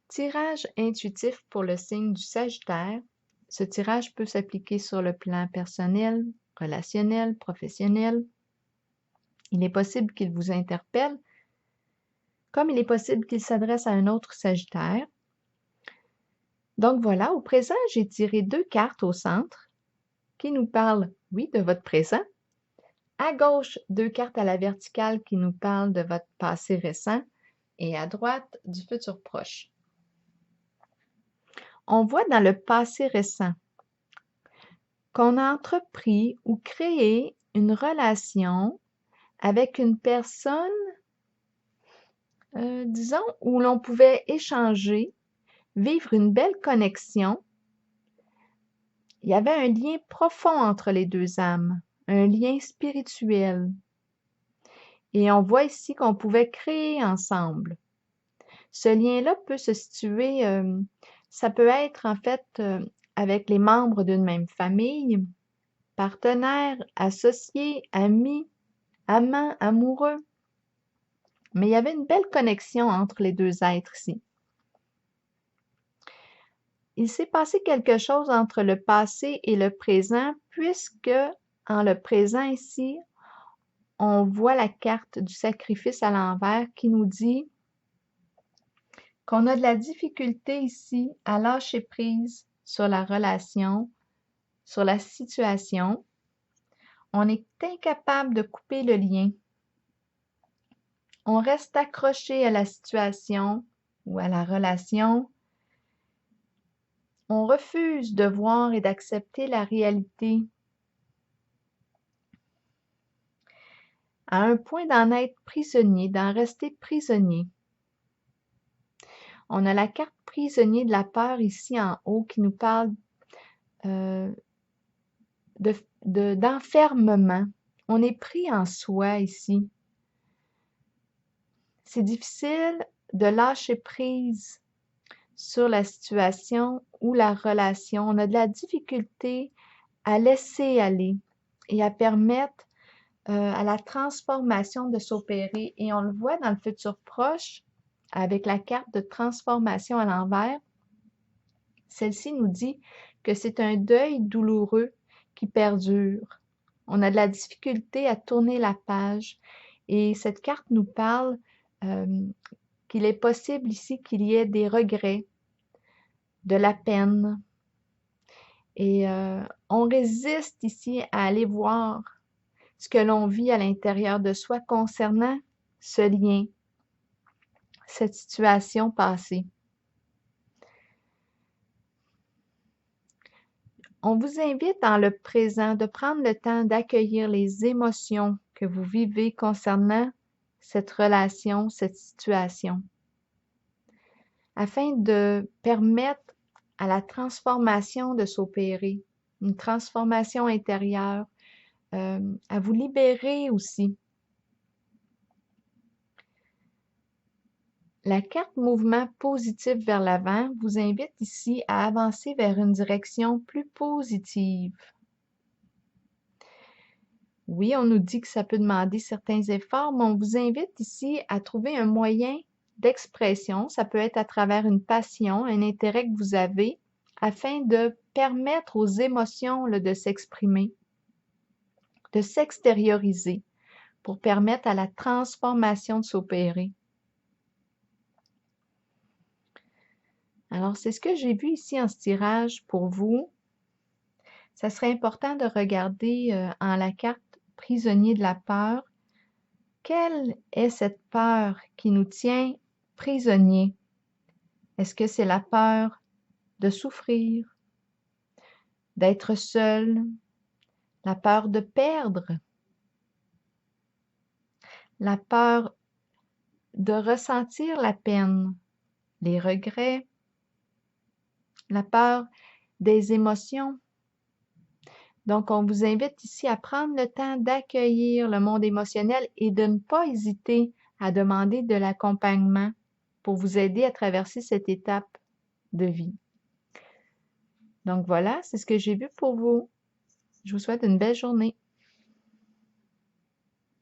Tirage intuitif pour le signe du Sagittaire. Ce tirage peut s'appliquer sur le plan personnel, relationnel, professionnel. Il est possible qu'il vous interpelle, comme il est possible qu'il s'adresse à un autre Sagittaire. Donc voilà, au présent, j'ai tiré 2 cartes au centre qui nous parlent, oui, de votre présent. À gauche, 2 cartes à la verticale qui nous parlent de votre passé récent et à droite, du futur proche. On voit dans le passé récent qu'on a entrepris ou créé une relation avec une personne, disons, où l'on pouvait échanger, vivre une belle connexion. Il y avait un lien profond entre les 2 âmes, un lien spirituel. Et on voit ici qu'on pouvait créer ensemble. Ce lien-là peut se situer, ça peut être en fait avec les membres d'une même famille, partenaires, associés, amis, amants, amoureux. Mais il y avait une belle connexion entre les 2 êtres ici. Il s'est passé quelque chose entre le passé et le présent, puisque en le présent ici, on voit la carte du sacrifice à l'envers qui nous dit qu'on a de la difficulté ici à lâcher prise sur la relation, sur la situation. On est incapable de couper le lien. On reste accroché à la situation ou à la relation. On refuse de voir et d'accepter la réalité. À un point d'en être prisonnier, d'en rester prisonnier. On a la carte prisonnier de la peur ici en haut qui nous parle d'enfermement. On est pris en soi ici. C'est difficile de lâcher prise sur la situation ou la relation. On a de la difficulté à laisser aller et à permettre à la transformation de s'opérer. Et on le voit dans le futur proche avec la carte de transformation à l'envers. Celle-ci nous dit que c'est un deuil douloureux qui perdure. On a de la difficulté à tourner la page et cette carte nous parle qu'il est possible ici qu'il y ait des regrets, de la peine. Et on résiste ici à aller voir ce que l'on vit à l'intérieur de soi concernant ce lien, cette situation passée. On vous invite dans le présent de prendre le temps d'accueillir les émotions que vous vivez concernant cette relation, cette situation, afin de permettre à la transformation de s'opérer, une transformation intérieure, à vous libérer aussi. La carte mouvement positif vers l'avant vous invite ici à avancer vers une direction plus positive. Oui, on nous dit que ça peut demander certains efforts, mais on vous invite ici à trouver un moyen d'expression. Ça peut être à travers une passion, un intérêt que vous avez, afin de permettre aux émotions de s'exprimer, de s'extérioriser, pour permettre à la transformation de s'opérer. Alors, c'est ce que j'ai vu ici en ce tirage pour vous. Ça serait important de regarder en la carte prisonnier de la peur. Quelle est cette peur qui nous tient prisonniers? Est-ce que c'est la peur de souffrir, d'être seul, la peur de perdre, la peur de ressentir la peine, les regrets, la peur des émotions? Donc, on vous invite ici à prendre le temps d'accueillir le monde émotionnel et de ne pas hésiter à demander de l'accompagnement pour vous aider à traverser cette étape de vie. Donc voilà, c'est ce que j'ai vu pour vous. Je vous souhaite une belle journée.